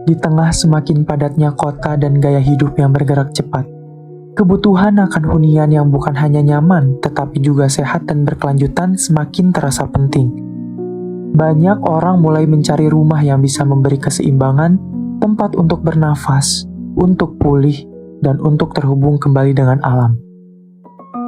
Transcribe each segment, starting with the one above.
Di tengah semakin padatnya kota dan gaya hidup yang bergerak cepat, kebutuhan akan hunian yang bukan hanya nyaman, tetapi juga sehat dan berkelanjutan semakin terasa penting. Banyak orang mulai mencari rumah yang bisa memberi keseimbangan, tempat untuk bernafas, untuk pulih, dan untuk terhubung kembali dengan alam.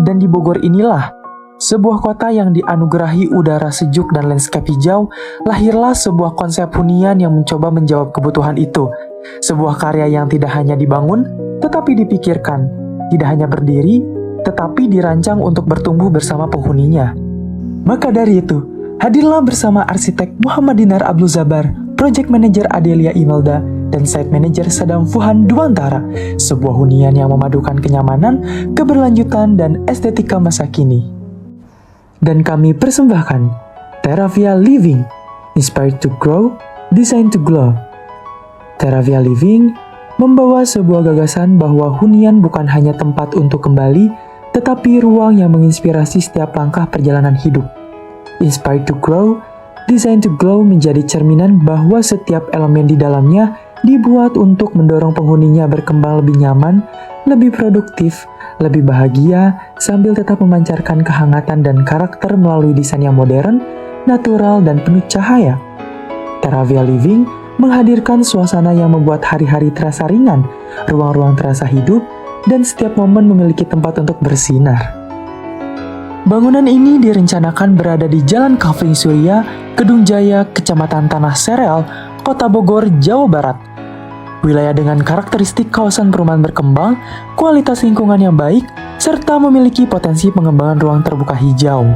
Dan di Bogor inilah, sebuah kota yang dianugerahi udara sejuk dan landscape hijau, lahirlah sebuah konsep hunian yang mencoba menjawab kebutuhan itu. Sebuah karya yang tidak hanya dibangun, tetapi dipikirkan. Tidak hanya berdiri, tetapi dirancang untuk bertumbuh bersama penghuninya. Maka dari itu, hadirlah bersama arsitek Muhammad Dinar Abdul Zabar, project manager Adelia Imelda, dan site manager Sadam Fuhan Duantara, sebuah hunian yang memadukan kenyamanan, keberlanjutan, dan estetika masa kini. Dan kami persembahkan Terravia Living, Inspired to Grow, Designed to Glow. Terravia Living membawa sebuah gagasan bahwa hunian bukan hanya tempat untuk kembali, tetapi ruang yang menginspirasi setiap langkah perjalanan hidup. Inspired to Grow, Designed to Glow menjadi cerminan bahwa setiap elemen di dalamnya dibuat untuk mendorong penghuninya berkembang lebih nyaman, lebih produktif, lebih bahagia, sambil tetap memancarkan kehangatan dan karakter melalui desain yang modern, natural, dan penuh cahaya. Terravia Living menghadirkan suasana yang membuat hari-hari terasa ringan, ruang-ruang terasa hidup, dan setiap momen memiliki tempat untuk bersinar. Bangunan ini direncanakan berada di Jalan Kavling Surya, Kedung Jaya, Kecamatan Tanah Sereal, Kota Bogor, Jawa Barat. Wilayah dengan karakteristik kawasan perumahan berkembang, kualitas lingkungan yang baik, serta memiliki potensi pengembangan ruang terbuka hijau.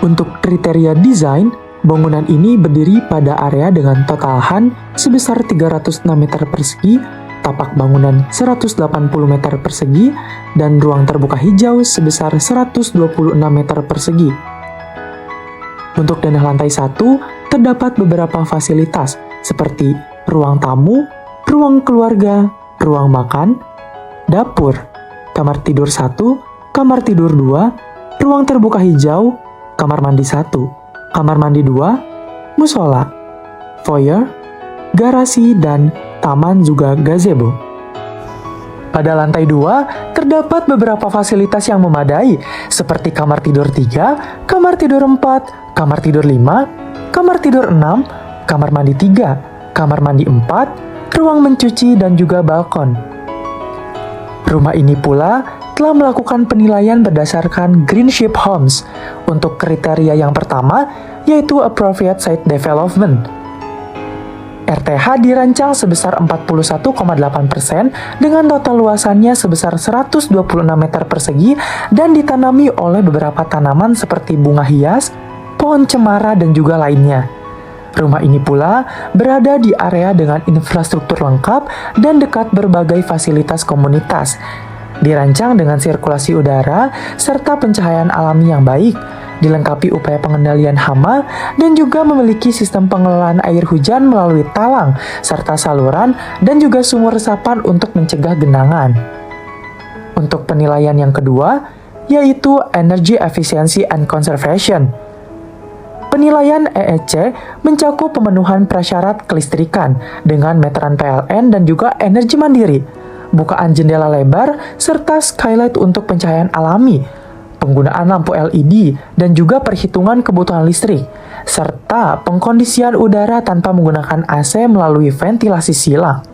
Untuk kriteria desain, bangunan ini berdiri pada area dengan total lahan sebesar 306 meter persegi, tapak bangunan 180 meter persegi, dan ruang terbuka hijau sebesar 126 meter persegi. Untuk denah lantai 1, terdapat beberapa fasilitas seperti ruang tamu, ruang keluarga, ruang makan, dapur, kamar tidur 1, kamar tidur 2, ruang terbuka hijau, kamar mandi 1, kamar mandi 2, musola, foyer, garasi, dan taman juga gazebo. Pada lantai 2, terdapat beberapa fasilitas yang memadai, seperti kamar tidur 3, kamar tidur 4, kamar tidur 5, kamar tidur 6, kamar mandi 3, kamar mandi 4, ruang mencuci, dan juga balkon. Rumah ini pula telah melakukan penilaian berdasarkan Green Ship Homes untuk kriteria yang pertama, yaitu Appropriate Site Development. RTH dirancang sebesar 41,8% dengan total luasannya sebesar 126 meter persegi dan ditanami oleh beberapa tanaman seperti bunga hias, pohon cemara, dan juga lainnya. Rumah ini pula berada di area dengan infrastruktur lengkap dan dekat berbagai fasilitas komunitas. Dirancang dengan sirkulasi udara serta pencahayaan alami yang baik, dilengkapi upaya pengendalian hama, dan juga memiliki sistem pengelolaan air hujan melalui talang, serta saluran dan juga sumur resapan untuk mencegah genangan. Untuk penilaian yang kedua, yaitu Energy Efficiency and Conservation. Penilaian EEC mencakup pemenuhan prasyarat kelistrikan dengan meteran PLN dan juga energi mandiri, bukaan jendela lebar, serta skylight untuk pencahayaan alami, penggunaan lampu LED, dan juga perhitungan kebutuhan listrik, serta pengkondisian udara tanpa menggunakan AC melalui ventilasi silang.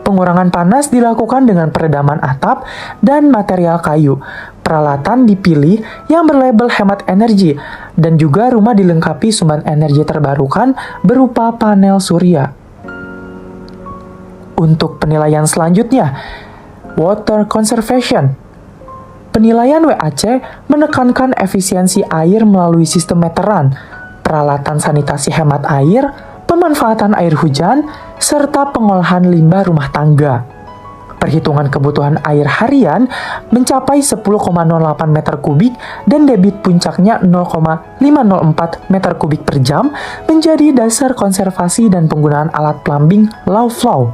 Pengurangan panas dilakukan dengan peredaman atap dan material kayu. Peralatan dipilih yang berlabel hemat energi, dan juga rumah dilengkapi sumber energi terbarukan berupa panel surya. Untuk penilaian selanjutnya, Water Conservation. Penilaian WAC menekankan efisiensi air melalui sistem meteran, peralatan sanitasi hemat air, pemanfaatan air hujan, serta pengolahan limbah rumah tangga. Perhitungan kebutuhan air harian mencapai 10,08 meter kubik dan debit puncaknya 0,504 meter kubik per jam menjadi dasar konservasi dan penggunaan alat plumbing low flow.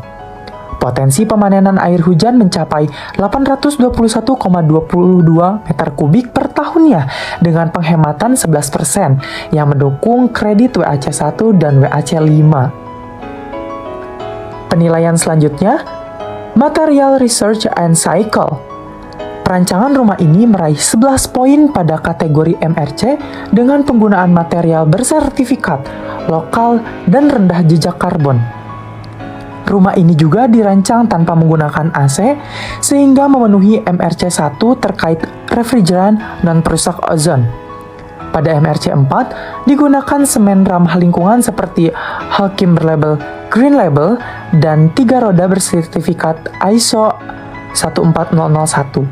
Potensi pemanenan air hujan mencapai 821,22 meter kubik per tahunnya dengan penghematan 11% yang mendukung kredit WAC 1 dan WAC 5. Penilaian selanjutnya, Material Research and Cycle. Perancangan rumah ini meraih 11 poin pada kategori MRC dengan penggunaan material bersertifikat, lokal, dan rendah jejak karbon. Rumah ini juga dirancang tanpa menggunakan AC, sehingga memenuhi MRC 1 terkait refrigeran non-perusak ozon. Pada MRC 4, digunakan semen ramah lingkungan seperti Holcim berlabel Green Label dan 3 roda bersertifikat ISO 14001.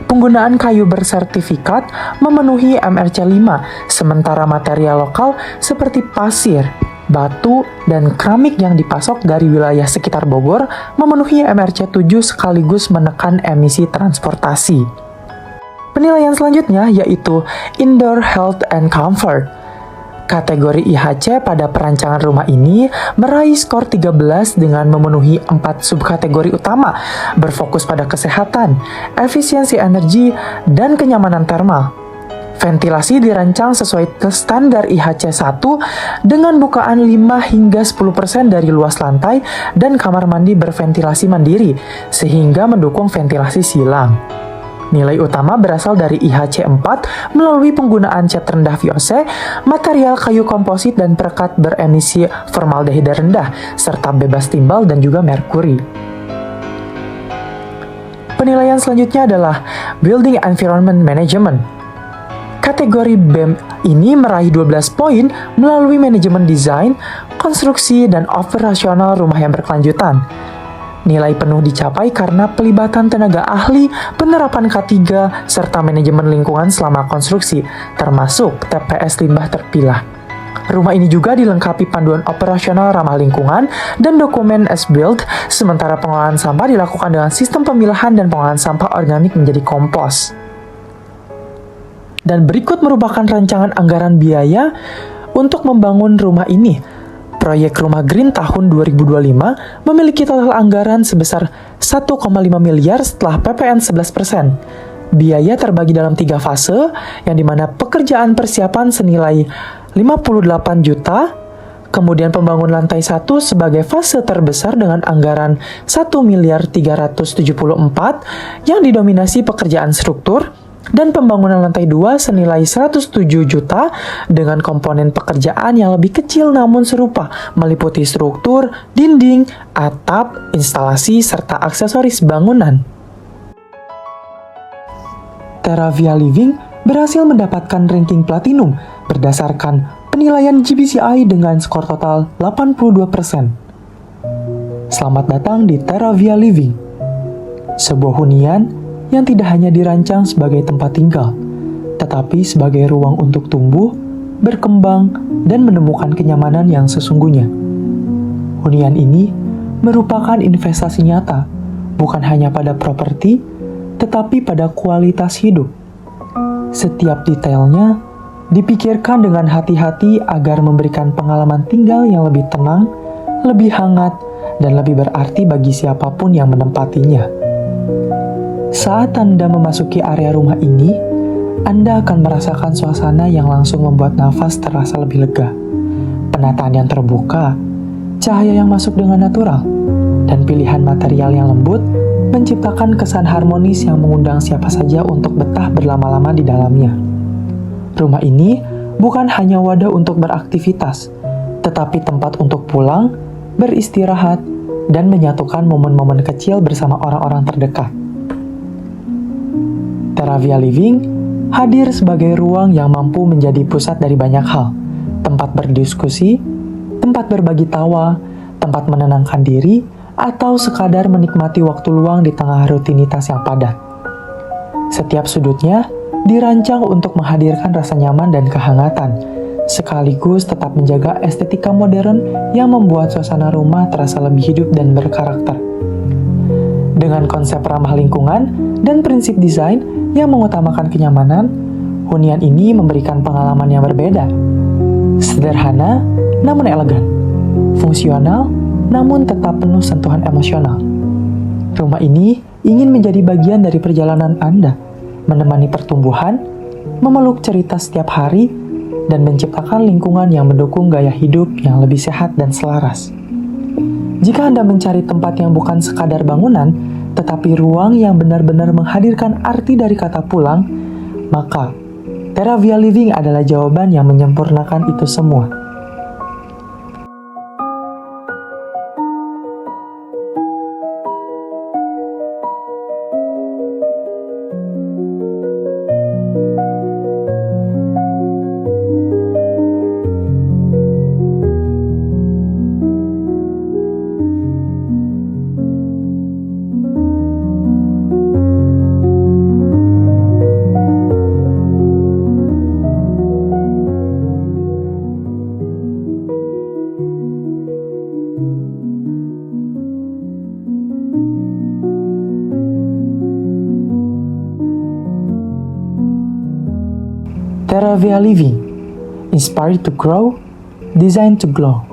Penggunaan kayu bersertifikat memenuhi MRC 5, sementara material lokal seperti pasir, batu, dan keramik yang dipasok dari wilayah sekitar Bogor memenuhi MRC 7 sekaligus menekan emisi transportasi. Penilaian selanjutnya yaitu Indoor Health and Comfort. Kategori IHC pada perancangan rumah ini meraih skor 13 dengan memenuhi 4 subkategori utama, berfokus pada kesehatan, efisiensi energi, dan kenyamanan termal. Ventilasi dirancang sesuai standar IHC 1 dengan bukaan 5 hingga 10% dari luas lantai dan kamar mandi berventilasi mandiri, sehingga mendukung ventilasi silang. Nilai utama berasal dari IHC 4 melalui penggunaan cat rendah VOC, material kayu komposit dan perekat beremisi formaldehida rendah, serta bebas timbal dan juga merkuri. Penilaian selanjutnya adalah Building Environment Management. Kategori BEM ini meraih 12 poin melalui manajemen desain, konstruksi, dan operasional rumah yang berkelanjutan. Nilai penuh dicapai karena pelibatan tenaga ahli, penerapan K3, serta manajemen lingkungan selama konstruksi, termasuk TPS limbah terpilah. Rumah ini juga dilengkapi panduan operasional ramah lingkungan dan dokumen as-built, sementara pengolahan sampah dilakukan dengan sistem pemilahan dan pengolahan sampah organik menjadi kompos. Dan berikut merupakan rancangan anggaran biaya untuk membangun rumah ini. Proyek Rumah Green tahun 2025 memiliki total anggaran sebesar 1,5 miliar setelah PPN 11%. Biaya terbagi dalam 3 fase, yang dimana pekerjaan persiapan senilai 58 juta, kemudian pembangun lantai 1 sebagai fase terbesar dengan anggaran 1 miliar 374 yang didominasi pekerjaan struktur, dan pembangunan lantai 2 senilai 107 juta dengan komponen pekerjaan yang lebih kecil namun serupa, meliputi struktur, dinding, atap, instalasi, serta aksesoris bangunan. Terravia Living berhasil mendapatkan ranking platinum berdasarkan penilaian GBCI dengan skor total 82%. Selamat datang di Terravia Living, sebuah hunian yang tidak hanya dirancang sebagai tempat tinggal, tetapi sebagai ruang untuk tumbuh, berkembang, dan menemukan kenyamanan yang sesungguhnya. Hunian ini merupakan investasi nyata, bukan hanya pada properti, tetapi pada kualitas hidup. Setiap detailnya dipikirkan dengan hati-hati agar memberikan pengalaman tinggal yang lebih tenang, lebih hangat, dan lebih berarti bagi siapapun yang menempatinya. Saat Anda memasuki area rumah ini, Anda akan merasakan suasana yang langsung membuat nafas terasa lebih lega. Penataan yang terbuka, cahaya yang masuk dengan natural, dan pilihan material yang lembut menciptakan kesan harmonis yang mengundang siapa saja untuk betah berlama-lama di dalamnya. Rumah ini bukan hanya wadah untuk beraktivitas, tetapi tempat untuk pulang, beristirahat, dan menyatukan momen-momen kecil bersama orang-orang terdekat. Terravia Living hadir sebagai ruang yang mampu menjadi pusat dari banyak hal, tempat berdiskusi, tempat berbagi tawa, tempat menenangkan diri, atau sekadar menikmati waktu luang di tengah rutinitas yang padat. Setiap sudutnya dirancang untuk menghadirkan rasa nyaman dan kehangatan, sekaligus tetap menjaga estetika modern yang membuat suasana rumah terasa lebih hidup dan berkarakter. Dengan konsep ramah lingkungan dan prinsip desain yang mengutamakan kenyamanan, hunian ini memberikan pengalaman yang berbeda. Sederhana, namun elegan. Fungsional, namun tetap penuh sentuhan emosional. Rumah ini ingin menjadi bagian dari perjalanan Anda, menemani pertumbuhan, memeluk cerita setiap hari, dan menciptakan lingkungan yang mendukung gaya hidup yang lebih sehat dan selaras. Jika Anda mencari tempat yang bukan sekadar bangunan, tetapi ruang yang benar-benar menghadirkan arti dari kata pulang, maka Terravia Living adalah jawaban yang menyempurnakan itu semua. Terravia Living, inspired to grow, designed to glow.